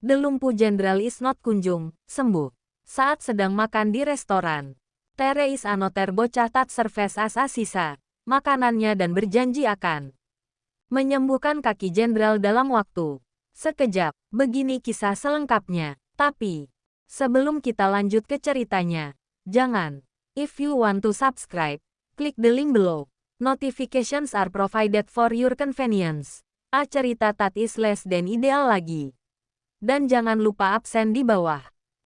The lumpuh Jenderal is not kunjung sembuh. Saat sedang makan di restoran, Tere is anoter bocah tat serves as sisa makanannya dan berjanji akan menyembuhkan kaki jenderal dalam waktu sekejap. Begini kisah selengkapnya. Tapi, sebelum kita lanjut ke ceritanya, jangan. If you want to subscribe, klik the link below. Notifications are provided for your convenience. Cerita tat is less than ideal lagi. Dan jangan lupa absen di bawah.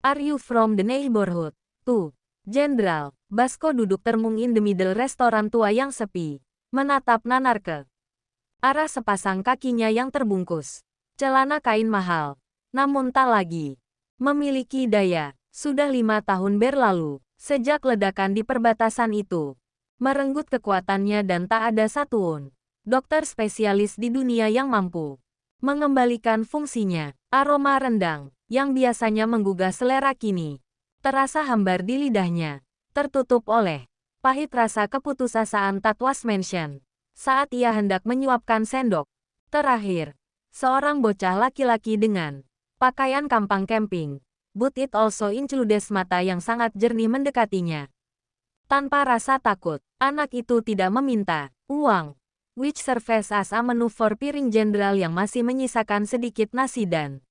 Are you from the neighborhood? Tuh, Jenderal Basco duduk termung in the middle restoran tua yang sepi, menatap nanar ke arah sepasang kakinya yang terbungkus celana kain mahal, namun tak lagi memiliki daya. Sudah 5 tahun berlalu, sejak ledakan di perbatasan itu merenggut kekuatannya dan tak ada satuun dokter spesialis di dunia yang mampu mengembalikan fungsinya. Aroma rendang, yang biasanya menggugah selera kini terasa hambar di lidahnya, tertutup oleh pahit rasa keputusasaan that was mentioned. Saat ia hendak menyuapkan sendok terakhir, seorang bocah laki-laki dengan pakaian kampang camping, but it also includes mata yang sangat jernih mendekatinya. Tanpa rasa takut, anak itu tidak meminta uang, which serves as a menu for piring jenderal yang masih menyisakan sedikit nasi dan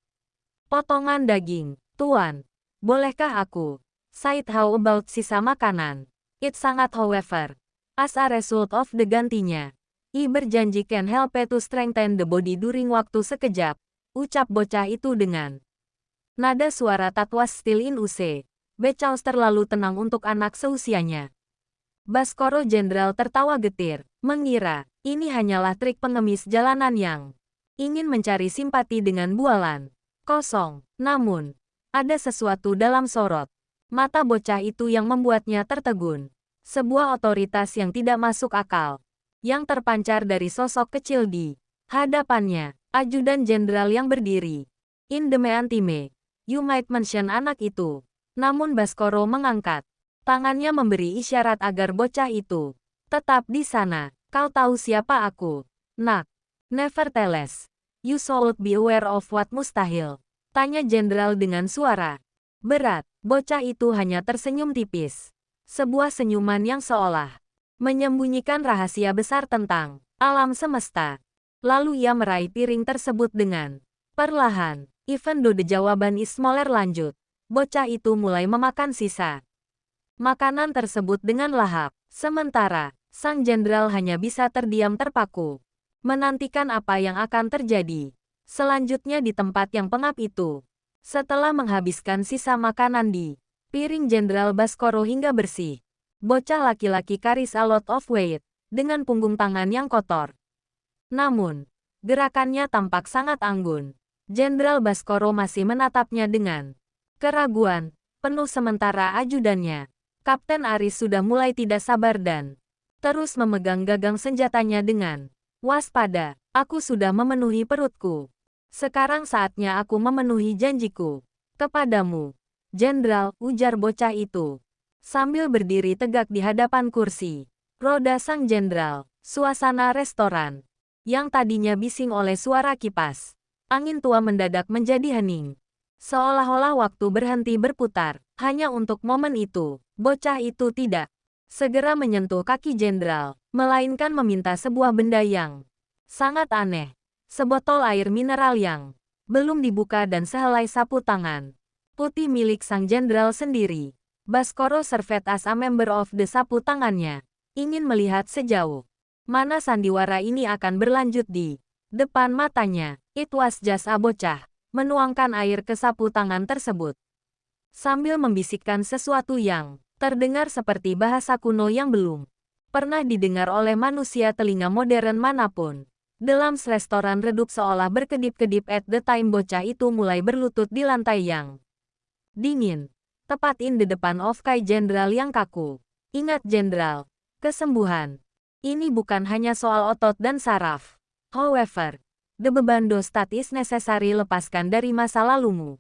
potongan daging. Tuan, bolehkah aku? Said how about sisa makanan? It sangat however. As a result of the gantinya, I berjanji can help to strengthen the body during waktu sekejap, ucap bocah itu dengan nada suara that was still in use. Becaus terlalu tenang untuk anak seusianya. Baskoro Jenderal tertawa getir, mengira ini hanyalah trik pengemis jalanan yang ingin mencari simpati dengan bualan kosong. Namun, ada sesuatu dalam sorot mata bocah itu yang membuatnya tertegun. Sebuah otoritas yang tidak masuk akal, yang terpancar dari sosok kecil di hadapannya. Ajudan jenderal yang berdiri in the meantime, you might mention anak itu. Namun Baskoro mengangkat tangannya memberi isyarat agar bocah itu tetap di sana. Kau tahu siapa aku, nak? Nevertheless, you should be aware of what mustahil. Tanya jenderal dengan suara berat. Bocah itu hanya tersenyum tipis. Sebuah senyuman yang seolah menyembunyikan rahasia besar tentang alam semesta. Lalu ia meraih piring tersebut dengan perlahan. Even though the jawaban is smaller lanjut. Bocah itu mulai memakan sisa makanan tersebut dengan lahap. Sementara, sang jenderal hanya bisa terdiam terpaku, menantikan apa yang akan terjadi selanjutnya di tempat yang pengap itu. Setelah menghabiskan sisa makanan di piring Jenderal Baskoro hingga bersih, bocah laki-laki carries a lot of weight, dengan punggung tangan yang kotor. Namun, gerakannya tampak sangat anggun. Jenderal Baskoro masih menatapnya dengan keraguan penuh sementara ajudannya, Kapten Aris sudah mulai tidak sabar dan terus memegang gagang senjatanya dengan waspada. Aku sudah memenuhi perutku. Sekarang saatnya aku memenuhi janjiku kepadamu, Jenderal, ujar bocah itu sambil berdiri tegak di hadapan kursi roda sang jenderal. Suasana restoran yang tadinya bising oleh suara kipas angin tua mendadak menjadi hening. Seolah-olah waktu berhenti berputar. Hanya untuk momen itu, bocah itu tidak segera menyentuh kaki jenderal, melainkan meminta sebuah benda yang sangat aneh. Sebotol air mineral yang belum dibuka dan sehelai sapu tangan putih milik sang jenderal sendiri. Baskoro served as a member of the sapu tangannya. Ingin melihat sejauh mana sandiwara ini akan berlanjut di depan matanya. It was just a bocah menuangkan air ke sapu tangan tersebut sambil membisikkan sesuatu yang terdengar seperti bahasa kuno yang belum pernah didengar oleh manusia telinga modern manapun. Dalam restoran redup seolah berkedip-kedip at the time bocah itu mulai berlutut di lantai yang dingin, tepat in the depan of Kai Jenderal yang kaku. Ingat Jenderal, kesembuhan ini bukan hanya soal otot dan saraf. However, the beban that is necessary lepaskan dari masa lalumu.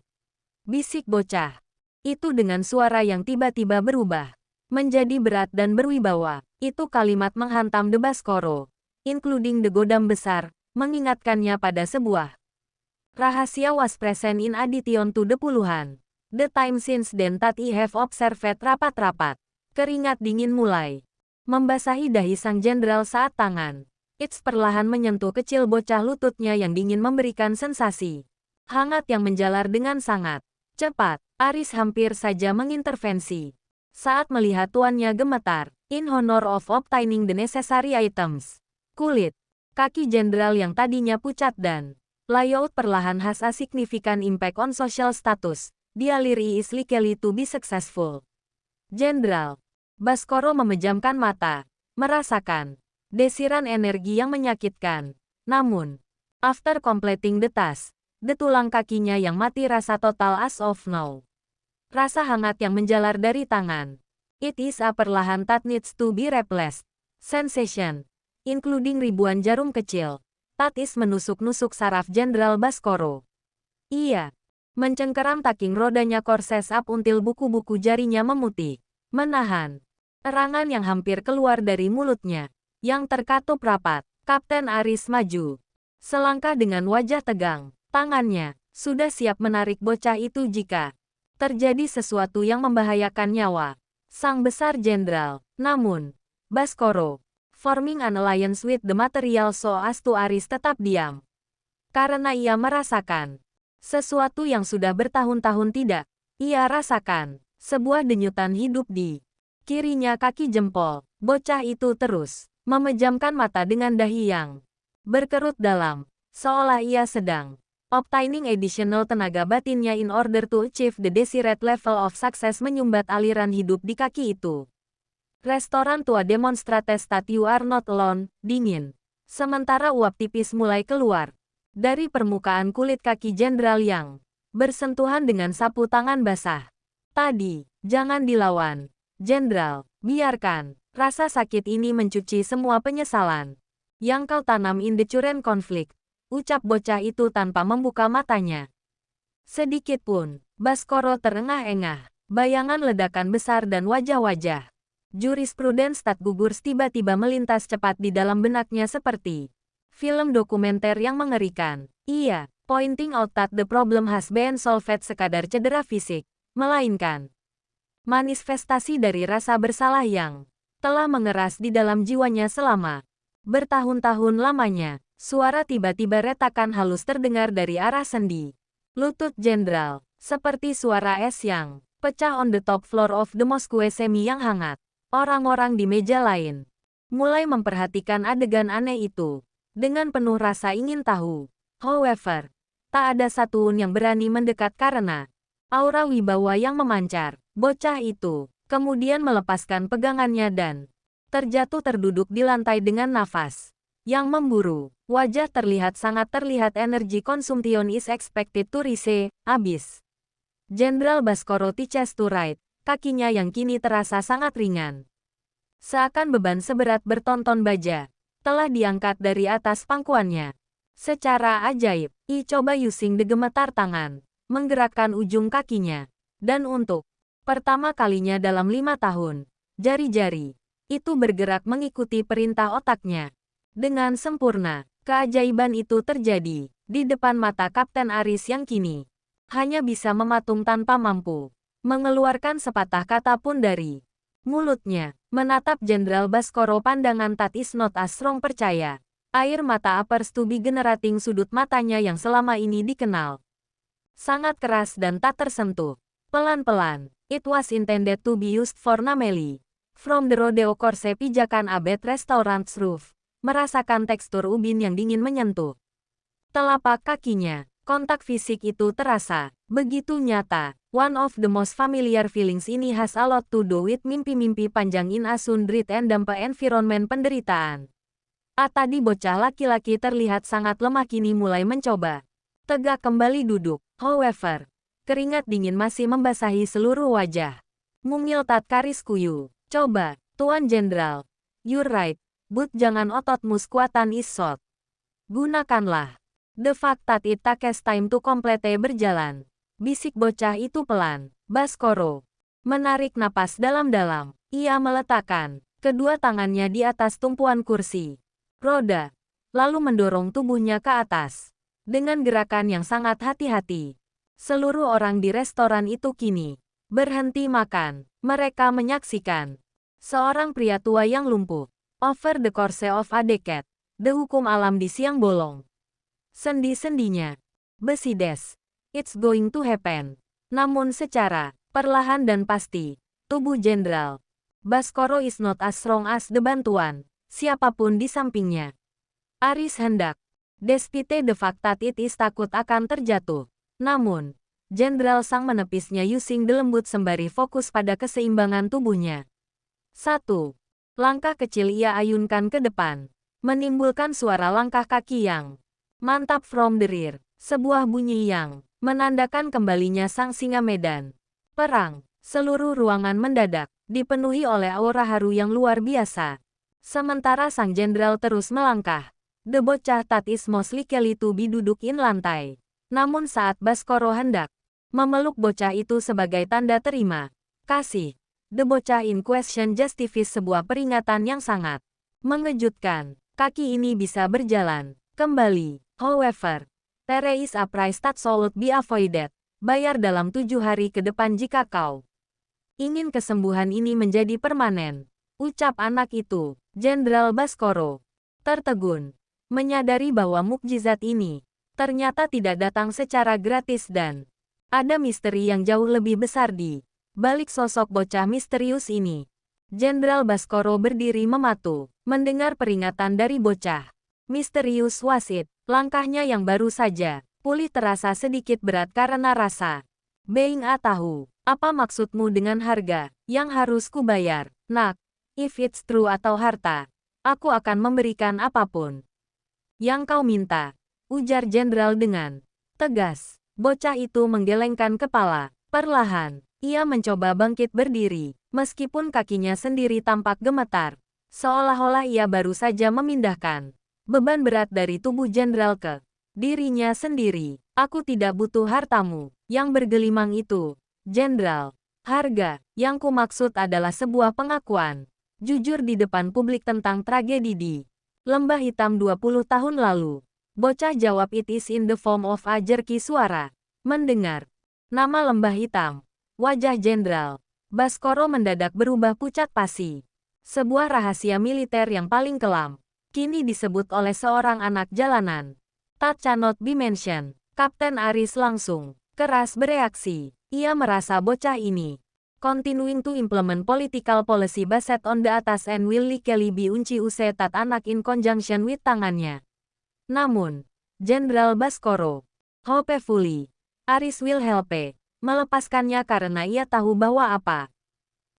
Bisik bocah itu dengan suara yang tiba-tiba berubah menjadi berat dan berwibawa. Itu kalimat menghantam the Baskoro, including the godam besar, mengingatkannya pada sebuah Rahasia was present in addition to the puluhan. The time since then that I have observed rapat-rapat. Keringat dingin mulai membasahi dahi sang jenderal saat tangan It's perlahan menyentuh kecil bocah lututnya yang dingin memberikan sensasi hangat yang menjalar dengan sangat cepat. Aris hampir saja mengintervensi saat melihat tuannya gemetar. In honor of obtaining the necessary items. Kulit kaki jenderal yang tadinya pucat dan layout perlahan has a significant impact on social status. Dialiri is likely to be successful. Jenderal Baskoro memejamkan mata, merasakan desiran energi yang menyakitkan. Namun, after completing the task, the tulang kakinya yang mati rasa total as of now. Rasa hangat yang menjalar dari tangan. It is a perlahan that needs to be replaced. Sensation, including ribuan jarum kecil, that is menusuk-nusuk saraf Jenderal Baskoro. Ia mencengkeram taking rodanya korses up until buku-buku jarinya memutih, menahan erangan yang hampir keluar dari mulutnya, yang terkatup rapat. Kapten Aris maju selangkah dengan wajah tegang. Tangannya sudah siap menarik bocah itu jika terjadi sesuatu yang membahayakan nyawa sang besar jenderal. Namun, Baskoro, forming an alliance with the material so as to Aris tetap diam. Karena ia merasakan sesuatu yang sudah bertahun-tahun tidak ia rasakan. Sebuah denyutan hidup di kirinya kaki jempol. Bocah itu terus memejamkan mata dengan dahi yang berkerut dalam, seolah ia sedang obtaining additional tenaga batinnya in order to achieve the desired level of success menyumbat aliran hidup di kaki itu. Restoran tua demonstrates that you are not alone, dingin. Sementara uap tipis mulai keluar dari permukaan kulit kaki jenderal yang bersentuhan dengan sapu tangan basah. Tadi, jangan dilawan. Jenderal, biarkan rasa sakit ini mencuci semua penyesalan yang kau tanam in the current conflict. Ucap bocah itu tanpa membuka matanya sedikit pun. Baskoro terengah-engah. Bayangan ledakan besar dan wajah-wajah jurisprudens tak gugur tiba-tiba melintas cepat di dalam benaknya seperti film dokumenter yang mengerikan. Ia pointing out that the problem has been solved sekadar cedera fisik, melainkan manifestasi dari rasa bersalah yang telah mengeras di dalam jiwanya selama bertahun-tahun lamanya. Suara tiba-tiba retakan halus terdengar dari arah sendi lutut jenderal, seperti suara es yang pecah on the top floor of the Moscow semi yang hangat. Orang-orang di meja lain mulai memperhatikan adegan aneh itu dengan penuh rasa ingin tahu. However, tak ada satupun yang berani mendekat karena aura wibawa yang memancar. Bocah itu kemudian melepaskan pegangannya dan terjatuh terduduk di lantai dengan nafas yang memburu. Wajah terlihat sangat terlihat energi consumption is expected to rise, abis. Jenderal Baskoro tiches to right, kakinya yang kini terasa sangat ringan. Seakan beban seberat bertonton baja telah diangkat dari atas pangkuannya. Secara ajaib, I coba using the gemetar tangan, menggerakkan ujung kakinya. Dan untuk pertama kalinya dalam 5 tahun, jari-jari itu bergerak mengikuti perintah otaknya dengan sempurna. Keajaiban itu terjadi di depan mata Kapten Aris yang kini hanya bisa mematung tanpa mampu mengeluarkan sepatah kata pun dari mulutnya. Menatap Jenderal Baskoro pandangan that is not as strong percaya. Air mata appears to be generating sudut matanya yang selama ini dikenal sangat keras dan tak tersentuh. Pelan-pelan, it was intended to be used for namely. From the rodeo course pijakan abad restaurant's roof. Merasakan tekstur ubin yang dingin menyentuh telapak kakinya. Kontak fisik itu terasa begitu nyata. One of the most familiar feelings ini has a lot to do with mimpi-mimpi panjang in a sundrit and dampa environment penderitaan. Tadi bocah laki-laki terlihat sangat lemah kini mulai mencoba tegak kembali duduk. However, keringat dingin masih membasahi seluruh wajah. Mungil Tatkaris Kuyu. Coba, Tuan Jenderal. You're right. But jangan ototmu sekuatan is shot. Gunakanlah the fact that it takes time to complete berjalan. Bisik bocah itu pelan. Baskoro menarik napas dalam-dalam. Ia meletakkan kedua tangannya di atas tumpuan kursi roda, lalu mendorong tubuhnya ke atas. Dengan gerakan yang sangat hati-hati, seluruh orang di restoran itu kini berhenti makan. Mereka menyaksikan seorang pria tua yang lumpuh. Over the course of a decade, the hukum alam di siang bolong. Sendi-sendinya besides. It's going to happen. Namun secara perlahan dan pasti, tubuh Jenderal Baskoro is not as strong as the bantuan siapapun di sampingnya. Aris hendak despite the fact that it is takut akan terjatuh. Namun, Jenderal Sang menepisnya using the lembut sembari fokus pada keseimbangan tubuhnya. 1. Langkah kecil ia ayunkan ke depan, menimbulkan suara langkah kaki yang mantap from the rear. Sebuah bunyi yang menandakan kembalinya sang singa medan perang. Seluruh ruangan mendadak dipenuhi oleh aura haru yang luar biasa. Sementara sang jenderal terus melangkah, the bocah that is most likely to be dudukin lantai. Namun saat Baskoro hendak memeluk bocah itu sebagai tanda terima kasih, the bocah in question justifies sebuah peringatan yang sangat mengejutkan. Kaki ini bisa berjalan kembali. However, there is a price that should be avoided. Bayar dalam 7 hari ke depan jika kau ingin kesembuhan ini menjadi permanen, ucap anak itu. Jenderal Baskoro tertegun, menyadari bahwa mukjizat ini ternyata tidak datang secara gratis dan ada misteri yang jauh lebih besar di balik sosok bocah misterius ini. Jenderal Baskoro berdiri mematu, mendengar peringatan dari bocah misterius wasit. Langkahnya yang baru saja pulih terasa sedikit berat karena rasa being tahu. Apa maksudmu dengan harga yang harus kubayar, nak? If it's true atau harta, aku akan memberikan apapun yang kau minta, ujar jenderal dengan tegas. Bocah itu menggelengkan kepala. Perlahan, ia mencoba bangkit berdiri, meskipun kakinya sendiri tampak gemetar, seolah-olah ia baru saja memindahkan beban berat dari tubuh jenderal ke dirinya sendiri. Aku tidak butuh hartamu yang bergelimang itu, jenderal. Harga yang kumaksud adalah sebuah pengakuan jujur di depan publik tentang tragedi di Lembah Hitam 20 tahun lalu. Bocah jawab, it is in the form of a jerky suara. Mendengar nama Lembah Hitam, wajah jenderal Baskoro mendadak berubah pucat pasi. Sebuah rahasia militer yang paling kelam kini disebut oleh seorang anak jalanan. That cannot be mentioned. Kapten Aris langsung keras bereaksi. Ia merasa bocah ini continuing to implement political policy based on the atas and will likely be unci use that anak in conjunction with tangannya. Namun, Jenderal Baskoro hopefully Aris will help melepaskannya karena ia tahu bahwa apa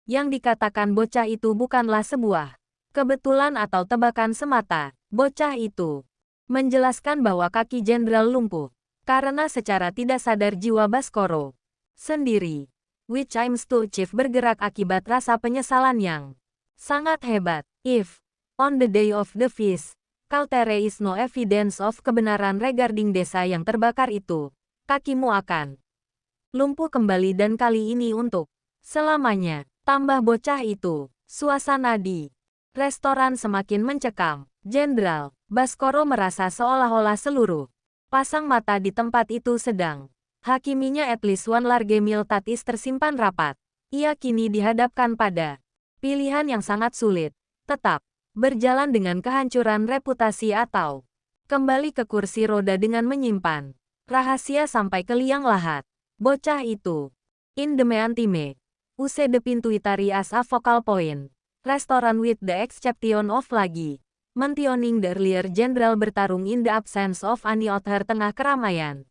yang dikatakan bocah itu bukanlah sebuah kebetulan atau tebakan semata. Bocah itu menjelaskan bahwa kaki jenderal lumpuh karena secara tidak sadar jiwa Baskoro sendiri, which aims to achieve, bergerak akibat rasa penyesalan yang sangat hebat. If, on the day of the feast, there is no evidence of kebenaran regarding desa yang terbakar itu, kakimu akan lumpuh kembali dan kali ini untuk selamanya. Tambah bocah itu. Suasana di restoran semakin mencekam. Jenderal Baskoro merasa seolah-olah seluruh pasang mata di tempat itu sedang hakiminya. At least one large meal that is tersimpan rapat. Ia kini dihadapkan pada pilihan yang sangat sulit. Tetap berjalan dengan kehancuran reputasi atau kembali ke kursi roda dengan menyimpan rahasia sampai ke liang lahat. Bocah itu. In the meantime, use the pintu itari as a focal point. Restoran with the exception of lagi mentioning the earlier general bertarung in the absence of any other. Tengah keramaian,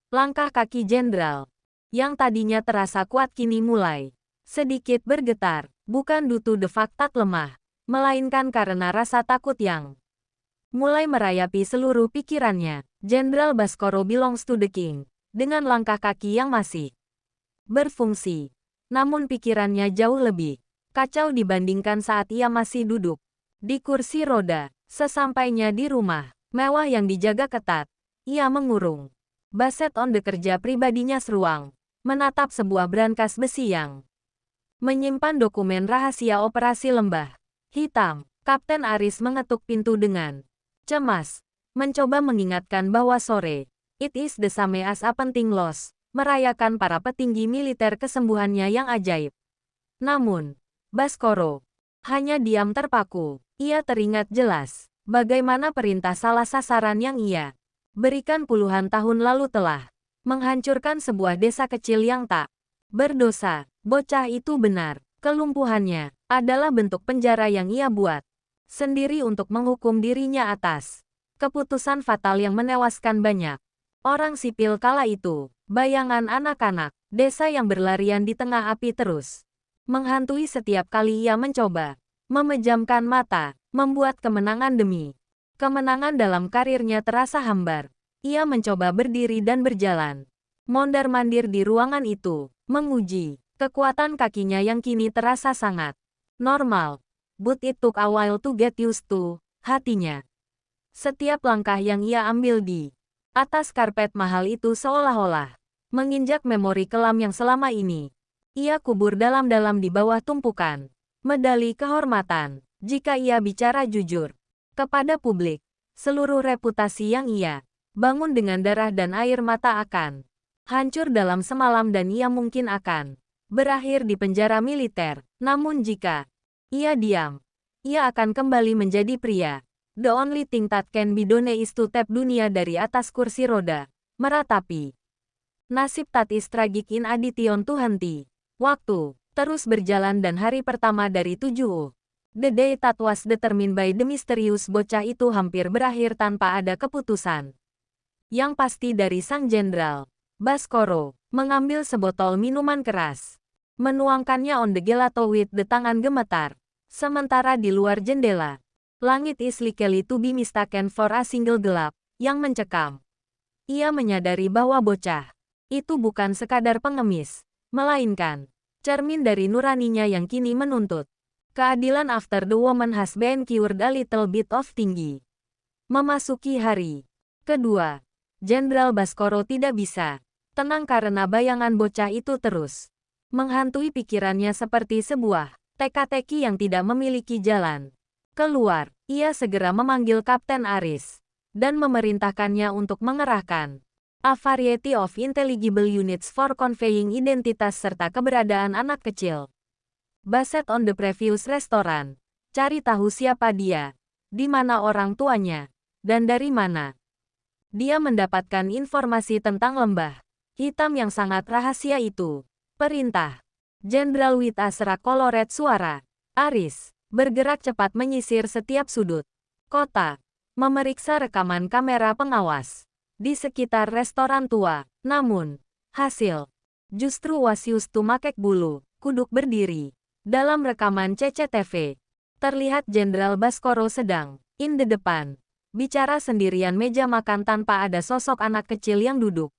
langkah kaki jenderal yang tadinya terasa kuat kini mulai sedikit bergetar, bukan due to the fact that lemah, melainkan karena rasa takut yang mulai merayapi seluruh pikirannya. Jenderal Baskoro belongs to the king. Dengan langkah kaki yang masih berfungsi, namun pikirannya jauh lebih kacau dibandingkan saat ia masih duduk di kursi roda. Sesampainya di rumah mewah yang dijaga ketat, ia mengurung Baset on the kerja pribadinya seruang, menatap sebuah brankas besi yang menyimpan dokumen rahasia operasi Lembah Hitam. Kapten Aris mengetuk pintu dengan cemas. mencoba mengingatkan bahwa sore, it is the same as a penting loss, merayakan para petinggi militer kesembuhannya yang ajaib. Namun, Baskoro hanya diam terpaku. Ia teringat jelas bagaimana perintah salah sasaran yang ia berikan puluhan tahun lalu telah menghancurkan sebuah desa kecil yang tak berdosa. Bocah itu benar. Kelumpuhannya adalah bentuk penjara yang ia buat sendiri untuk menghukum dirinya atas keputusan fatal yang menewaskan banyak orang sipil kala itu. Bayangan anak-anak desa yang berlarian di tengah api terus menghantui setiap kali ia mencoba memejamkan mata, membuat kemenangan demi kemenangan dalam karirnya terasa hambar. Ia mencoba berdiri dan berjalan mondar-mandir di ruangan itu, menguji kekuatan kakinya yang kini terasa sangat normal. But it took a while to get used to, hatinya. Setiap langkah yang ia ambil di atas karpet mahal itu seolah-olah menginjak memori kelam yang selama ini ia kubur dalam-dalam di bawah tumpukan medali kehormatan. Jika ia bicara jujur kepada publik, seluruh reputasi yang ia bangun dengan darah dan air mata akan hancur dalam semalam dan ia mungkin akan berakhir di penjara militer. Namun jika ia diam, ia akan kembali menjadi pria. The only thing that can be done is to tap dunia dari atas kursi roda, meratapi nasib that is tragic in addition to henti. Waktu terus berjalan dan hari pertama dari 7. The day that was determined by the mysterious bocah itu hampir berakhir tanpa ada keputusan yang pasti dari sang jenderal. Baskoro mengambil sebotol minuman keras, menuangkannya on the gelato with the tangan gemetar. Sementara di luar jendela, langit is likely to be mistaken for a single gelap yang mencekam. Ia menyadari bahwa bocah itu bukan sekadar pengemis, melainkan cermin dari nuraninya yang kini menuntut keadilan after the woman has been cured a little bit of tinggi. Memasuki hari kedua, Jenderal Baskoro tidak bisa tenang karena bayangan bocah itu terus menghantui pikirannya seperti sebuah teka-teki yang tidak memiliki jalan keluar. Ia segera memanggil Kapten Aris dan memerintahkannya untuk mengerahkan a variety of intelligible units for conveying identitas serta keberadaan anak kecil. Based on the previous restaurant, cari tahu siapa dia, di mana orang tuanya, dan dari mana dia mendapatkan informasi tentang lembah hitam yang sangat rahasia itu. Perintah Jenderal with a serak koloret suara. Aris bergerak cepat menyisir setiap sudut kota, memeriksa rekaman kamera pengawas di sekitar restoran tua. Namun, hasil justru wasius tumakek bulu kuduk berdiri. Dalam rekaman CCTV, terlihat Jenderal Baskoro sedang in the depan, bicara sendirian meja makan tanpa ada sosok anak kecil yang duduk.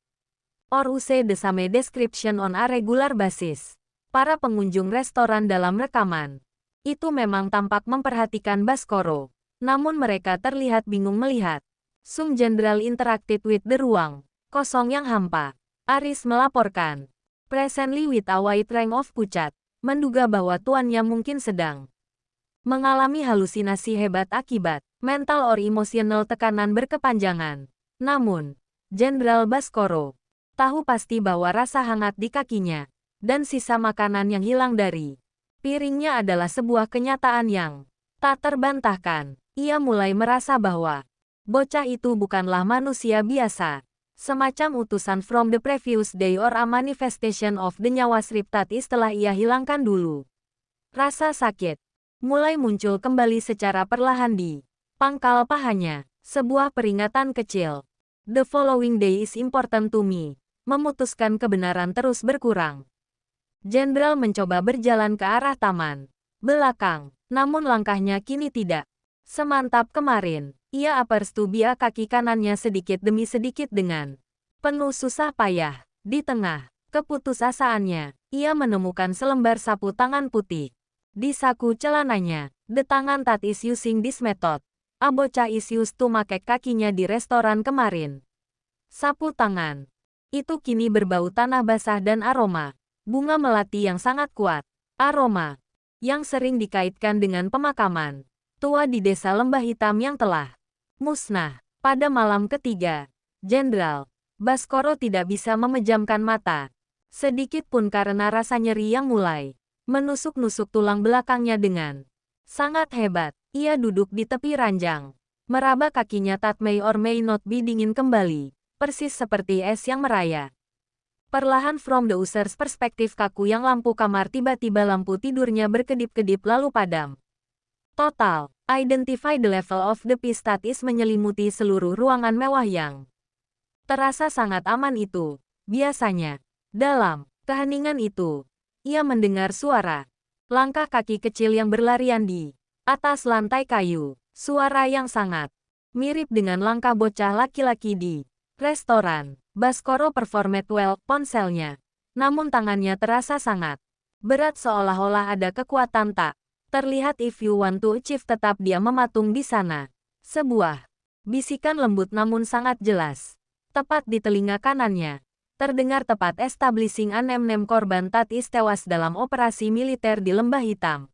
Or use the same description on a regular basis. Para pengunjung restoran dalam rekaman itu memang tampak memperhatikan Baskoro, namun mereka terlihat bingung melihat Sung Jenderal interacted with the ruang kosong yang hampa. Aris melaporkan, presently with a wide range of pucat, menduga bahwa tuannya mungkin sedang mengalami halusinasi hebat akibat mental or emotional tekanan berkepanjangan. Namun, Jenderal Baskoro tahu pasti bahwa rasa hangat di kakinya dan sisa makanan yang hilang dari piringnya adalah sebuah kenyataan yang tak terbantahkan. Ia mulai merasa bahwa bocah itu bukanlah manusia biasa, semacam utusan from the previous day or a manifestation of the nyawa sriptati setelah ia hilangkan dulu. Rasa sakit mulai muncul kembali secara perlahan di pangkal pahanya, sebuah peringatan kecil. The following day is important to me. Memutuskan kebenaran terus berkurang. Jenderal mencoba berjalan ke arah taman belakang, namun langkahnya kini tidak semantap kemarin. Ia aperstubia kaki kanannya sedikit demi sedikit dengan penuh susah payah. Di tengah keputusasaannya, ia menemukan selembar sapu tangan putih di saku celananya. The tangan that is using this method. A bocah is used to make kakinya di restoran kemarin. Sapu tangan itu kini berbau tanah basah dan aroma bunga melati yang sangat kuat. Aroma yang sering dikaitkan dengan pemakaman tua di desa lembah hitam yang telah musnah. Pada malam ketiga, Jenderal Baskoro tidak bisa memejamkan mata. Sedikit pun karena rasa nyeri yang mulai menusuk-nusuk tulang belakangnya dengan sangat hebat. Ia duduk di tepi ranjang. Meraba kakinya that may or may not be dingin kembali. Persis seperti es yang merayap. Perlahan from the user's perspektif kaku yang lampu kamar tiba-tiba lampu tidurnya berkedip-kedip lalu padam. Total. Identify the level of the peace that is menyelimuti seluruh ruangan mewah yang terasa sangat aman itu. Biasanya, dalam keheningan itu, ia mendengar suara langkah kaki kecil yang berlarian di atas lantai kayu. Suara yang sangat mirip dengan langkah bocah laki-laki di restoran. Baskoro performed well ponselnya. Namun tangannya terasa sangat berat seolah-olah ada kekuatan tak terlihat. If you want to achieve, tetap dia mematung di sana. Sebuah bisikan lembut namun sangat jelas. Tepat di telinga kanannya. Terdengar tepat establishing an nem korban Tatis tewas dalam operasi militer di Lembah Hitam.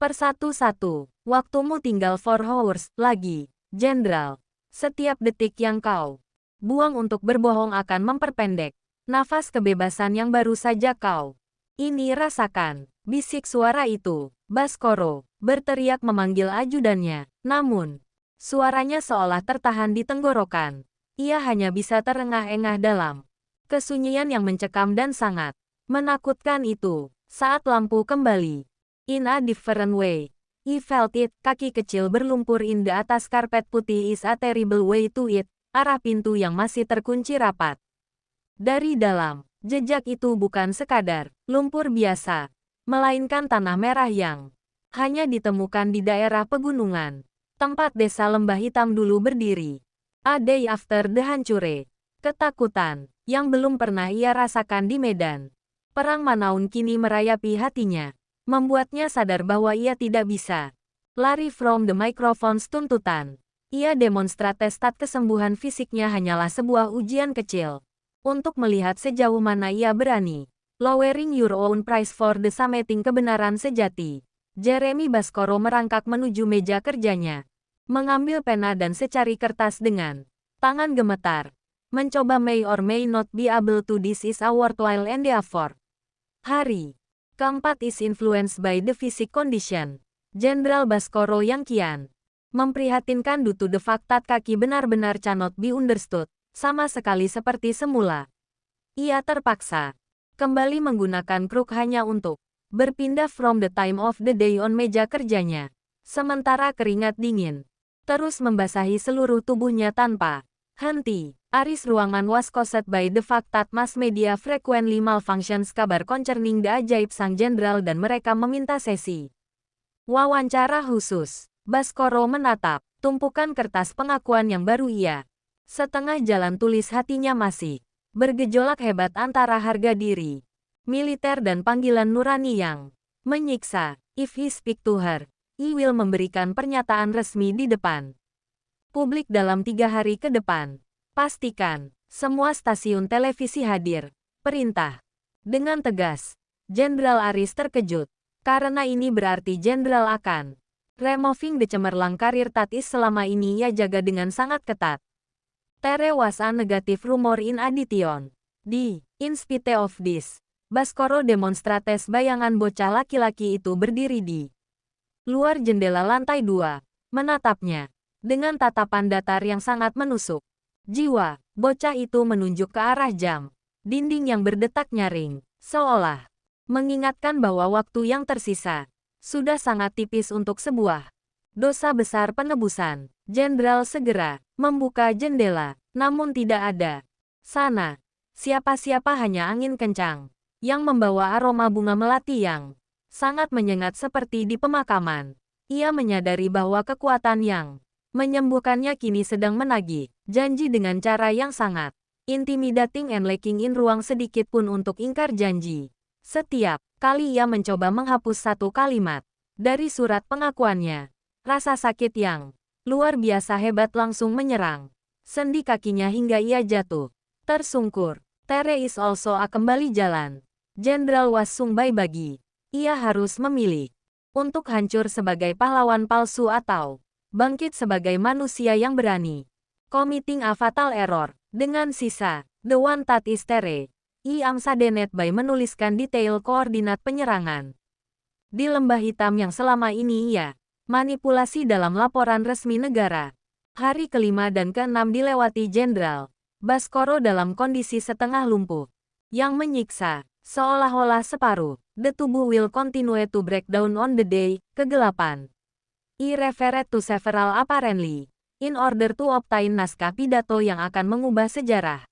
Persatu-satu. Waktumu tinggal 4 hours lagi, Jenderal. Setiap detik yang kau buang untuk berbohong akan memperpendek nafas kebebasan yang baru saja kau ini rasakan. Bisik suara itu. Baskoro berteriak memanggil ajudannya. Namun, suaranya seolah tertahan di tenggorokan. Ia hanya bisa terengah-engah dalam kesunyian yang mencekam dan sangat menakutkan itu. Saat lampu kembali, in a different way, he felt it. Kaki kecil berlumpur in the atas karpet putih is a terrible way to it. Arah pintu yang masih terkunci rapat. Dari dalam, jejak itu bukan sekadar lumpur biasa, melainkan tanah merah yang hanya ditemukan di daerah pegunungan, tempat desa Lembah Hitam dulu berdiri. A day after the hancure. Ketakutan yang belum pernah ia rasakan di medan perang Manaun kini merayapi hatinya, membuatnya sadar bahwa ia tidak bisa lari from the microphone's tuntutan. Ia demonstrates stat kesembuhan fisiknya hanyalah sebuah ujian kecil untuk melihat sejauh mana ia berani lowering your own price for the summiting kebenaran sejati. Jeremy Baskoro merangkak menuju meja kerjanya, mengambil pena dan secari kertas dengan tangan gemetar, mencoba may or may not be able to this is a worthwhile endeavor. Hari keempat is influenced by the physic condition. Jenderal Baskoro yang kian memprihatinkan due to the fact that kaki benar-benar cannot be understood, sama sekali seperti semula. Ia terpaksa kembali menggunakan kruk hanya untuk berpindah from the time of the day on meja kerjanya. Sementara keringat dingin terus membasahi seluruh tubuhnya tanpa henti. Aris ruangan was caused by the fact that mass media frequently malfunctions. Kabar concerning the ajaib sang jenderal dan mereka meminta sesi wawancara khusus. Baskoro menatap tumpukan kertas pengakuan yang baru ia setengah jalan tulis. Hatinya masih bergejolak hebat antara harga diri militer dan panggilan nurani yang menyiksa. If he speak to her, he will memberikan pernyataan resmi di depan publik dalam 3 hari ke depan. Pastikan semua stasiun televisi hadir. Perintah. Dengan tegas, Jenderal Aris terkejut, karena ini berarti Jenderal akan removing the cemerlang karir Tatis selama ini ia jaga dengan sangat ketat. There was a negative rumor in addition. In spite of this, Baskoro demonstrates bayangan bocah laki-laki itu berdiri di luar jendela lantai 2, menatapnya dengan tatapan datar yang sangat menusuk. Jiwa bocah itu menunjuk ke arah jam dinding yang berdetak nyaring, seolah mengingatkan bahwa waktu yang tersisa sudah sangat tipis untuk sebuah dosa besar penebusan. Jenderal segera membuka jendela, namun tidak ada sana siapa-siapa, hanya angin kencang yang membawa aroma bunga melati yang sangat menyengat seperti di pemakaman. Ia menyadari bahwa kekuatan yang menyembuhkannya kini sedang menagih janji dengan cara yang sangat intimidating and lacking in ruang sedikit pun untuk ingkar janji. Setiap kali ia mencoba menghapus satu kalimat dari surat pengakuannya, rasa sakit yang luar biasa hebat langsung menyerang sendi kakinya hingga ia jatuh tersungkur. There is also a kembali jalan. Jenderal Wasungbai bagi ia harus memilih untuk hancur sebagai pahlawan palsu atau bangkit sebagai manusia yang berani. Committing a fatal error. Dengan sisa, The One That Is Tere. I am saddened by menuliskan detail koordinat penyerangan. Di lembah hitam yang selama ini ia manipulasi dalam laporan resmi negara. Hari kelima dan keenam dilewati Jenderal Baskoro dalam kondisi setengah lumpuh. Yang menyiksa, seolah-olah separuh. The tubuh will continue to break down on the day, kegelapan. I referred to several apparently. In order to obtain naskah pidato yang akan mengubah sejarah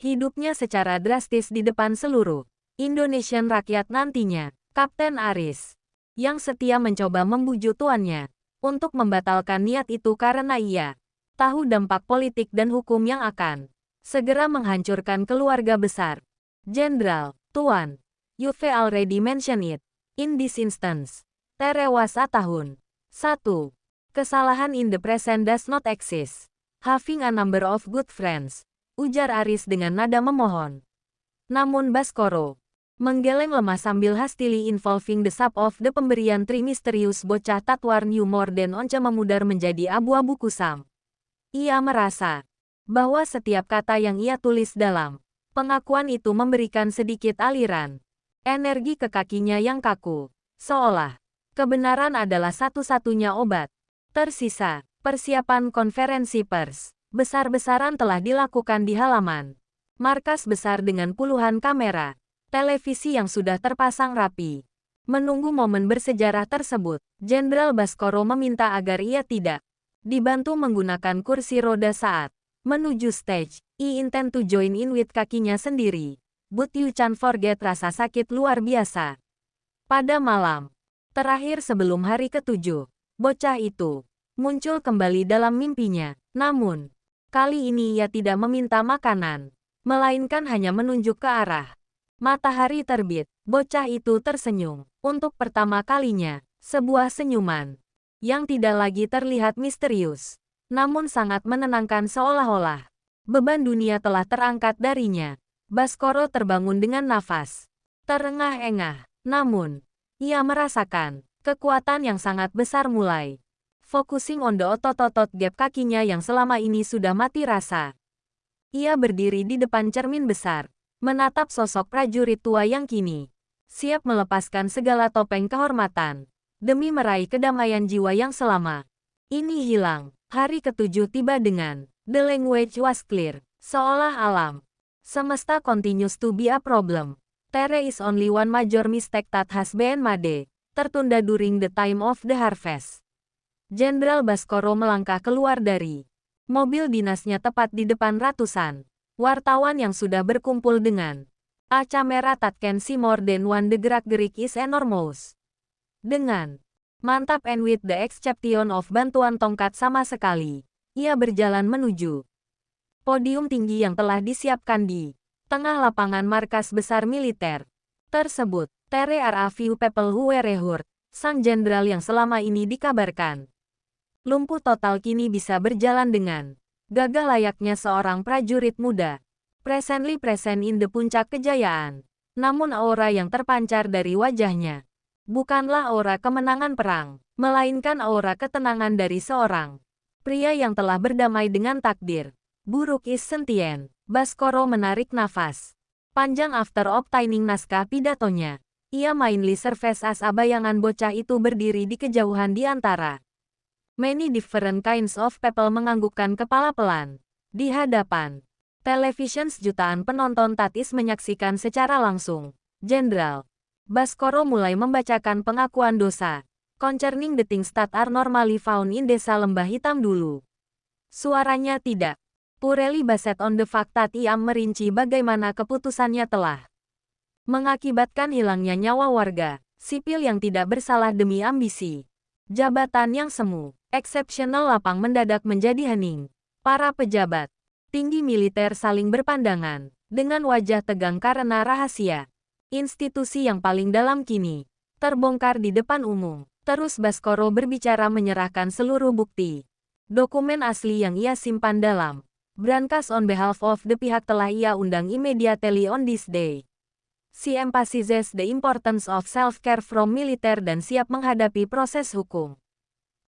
hidupnya secara drastis di depan seluruh Indonesian rakyat nantinya. Kapten Aris, yang setia mencoba membujuk tuannya untuk membatalkan niat itu karena ia tahu dampak politik dan hukum yang akan segera menghancurkan keluarga besar. Jenderal, Tuan, you've already mentioned it. In this instance, Tere was a tahun. 1. Kesalahan in the present does not exist. Having a number of good friends. Ujar Aris dengan nada memohon. Namun Baskoro menggeleng lemah sambil hastily involving the sub of the pemberian tri misterius bocah Tatwar New more than once memudar menjadi abu-abu kusam. Ia merasa bahwa setiap kata yang ia tulis dalam pengakuan itu memberikan sedikit aliran energi ke kakinya yang kaku, seolah kebenaran adalah satu-satunya obat. Tersisa, persiapan konferensi pers besar-besaran telah dilakukan di halaman markas besar dengan puluhan kamera televisi yang sudah terpasang rapi. Menunggu momen bersejarah tersebut, Jenderal Baskoro meminta agar ia tidak dibantu menggunakan kursi roda saat menuju stage. I intend to join in with kakinya sendiri. But you can't forget rasa sakit luar biasa. Pada malam terakhir sebelum hari ketujuh, bocah itu muncul kembali dalam mimpinya. Namun, kali ini ia tidak meminta makanan, melainkan hanya menunjuk ke arah matahari terbit. Bocah itu tersenyum. Untuk pertama kalinya, sebuah senyuman yang tidak lagi terlihat misterius, namun sangat menenangkan seolah-olah beban dunia telah terangkat darinya. Baskoro terbangun dengan nafas terengah-engah, namun ia merasakan kekuatan yang sangat besar mulai focusing on the otot-otot gap kakinya yang selama ini sudah mati rasa. Ia berdiri di depan cermin besar, menatap sosok prajurit tua yang kini siap melepaskan segala topeng kehormatan demi meraih kedamaian jiwa yang selama ini hilang. Hari ketujuh tiba dengan the language was clear, seolah alam semesta continues to be a problem. There is only one major mistake that has been made, tertunda during the time of the harvest. Jenderal Baskoro melangkah keluar dari mobil dinasnya tepat di depan ratusan wartawan yang sudah berkumpul dengan a camera that can see more than one. The gerak-gerik is enormous. Dengan mantap and with the exception of bantuan tongkat sama sekali, ia berjalan menuju podium tinggi yang telah disiapkan di tengah lapangan markas besar militer tersebut. There are a few people who were hurt. Sang jenderal yang selama ini dikabarkan lumpuh total kini bisa berjalan dengan gagah layaknya seorang prajurit muda. Presently present in the puncak kejayaan. Namun aura yang terpancar dari wajahnya bukanlah aura kemenangan perang, melainkan aura ketenangan dari seorang pria yang telah berdamai dengan takdir. Buruk is sentient. Baskoro menarik nafas panjang after obtaining naskah pidatonya. Ia mainly serves as a bayangan bocah itu berdiri di kejauhan di antara many different kinds of people menganggukkan kepala pelan. Di hadapan television jutaan penonton tatis menyaksikan secara langsung. Jenderal Baskoro mulai membacakan pengakuan dosa concerning the things that are normally found in desa lembah hitam dulu. Suaranya tidak purely based on the fact that ia merinci bagaimana keputusannya telah mengakibatkan hilangnya nyawa warga sipil yang tidak bersalah demi ambisi jabatan yang semu. Exceptional lapang mendadak menjadi hening. Para pejabat tinggi militer saling berpandangan dengan wajah tegang karena rahasia institusi yang paling dalam kini terbongkar di depan umum. Terus Baskoro berbicara menyerahkan seluruh bukti dokumen asli yang ia simpan dalam brankas on behalf of the pihak telah ia undang immediately on this day. She emphasizes the importance of self-care from militer dan siap menghadapi proses hukum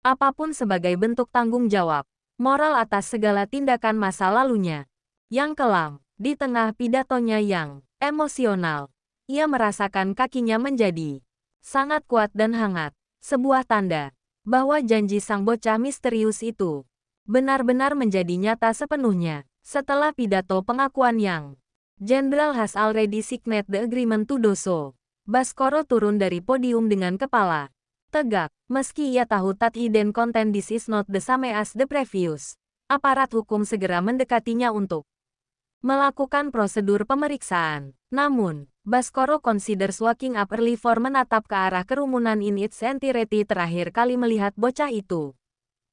apapun sebagai bentuk tanggung jawab. moral atas segala tindakan masa lalunya yang kelam. Di tengah pidatonya yang emosional, ia merasakan kakinya menjadi sangat kuat dan hangat. Sebuah tanda bahwa janji sang bocah misterius itu benar-benar menjadi nyata sepenuhnya. Setelah pidato pengakuan yang General has already signed the agreement to do so, Baskoro turun dari podium dengan kepala tegak. Meski ia tahu that hidden content this is not the same as the previous, aparat hukum segera mendekatinya untuk melakukan prosedur pemeriksaan. Namun, Baskoro considers waking up early for menatap ke arah kerumunan in its entirety terakhir kali melihat bocah itu.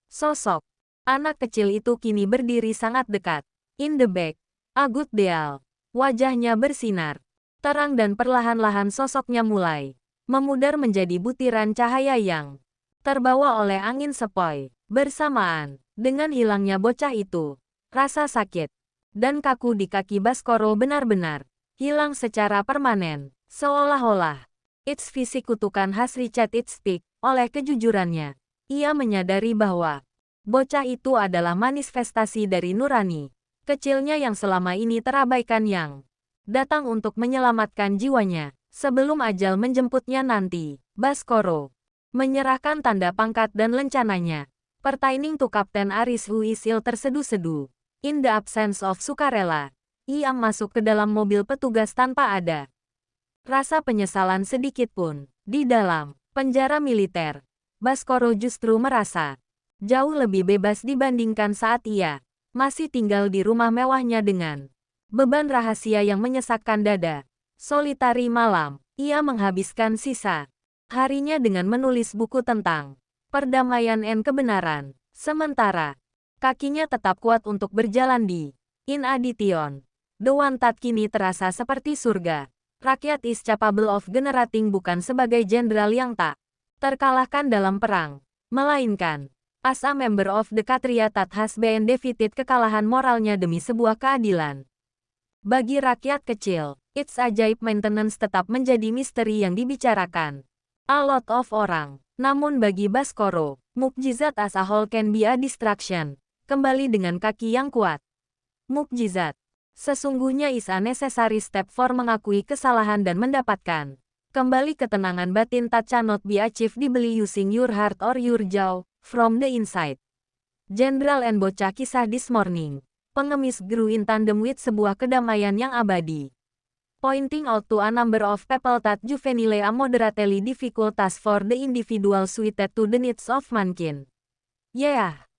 Sosok anak kecil itu kini berdiri sangat dekat. In the back, a good deal. Wajahnya bersinar terang dan perlahan-lahan sosoknya mulai memudar menjadi butiran cahaya yang terbawa oleh angin sepoi. Bersamaan dengan hilangnya bocah itu, rasa sakit dan kaku di kaki Baskoro benar-benar hilang secara permanen, seolah-olah its fisik kutukan khas Richard its peak. Oleh kejujurannya, ia menyadari bahwa bocah itu adalah manifestasi dari nurani kecilnya yang selama ini terabaikan, yang datang untuk menyelamatkan jiwanya sebelum ajal menjemputnya nanti. Baskoro menyerahkan tanda pangkat dan lencananya pertaining to Kapten Aris who is ill tersedu-sedu. In the absence of sukarela, ia masuk ke dalam mobil petugas tanpa ada rasa penyesalan sedikit pun. Di dalam penjara militer, Baskoro justru merasa jauh lebih bebas dibandingkan saat ia masih tinggal di rumah mewahnya dengan beban rahasia yang menyesakkan dada. Solitari malam, ia menghabiskan sisa harinya dengan menulis buku tentang perdamaian dan kebenaran. Sementara kakinya tetap kuat untuk berjalan di In Addition, The One Tat kini terasa seperti surga. Rakyat is capable of generating bukan sebagai jenderal yang tak terkalahkan dalam perang, melainkan as a member of the Kshatriya that has been defeated, kekalahan moralnya demi sebuah keadilan. Bagi rakyat kecil, its ajaib maintenance tetap menjadi misteri yang dibicarakan a lot of orang. Namun bagi Baskoro, mukjizat as a whole can be a distraction. Kembali dengan kaki yang kuat. Mukjizat sesungguhnya is a necessary step for mengakui kesalahan dan mendapatkan kembali ketenangan batin that cannot be achieved dibeli using your heart or your jaw from the inside. General and bocah kisah this morning. Pengemis grew in tandem with sebuah kedamaian yang abadi. Pointing out to a number of people that juvenile a moderately difficult task for the individual suited to the needs of mankind. Yeah.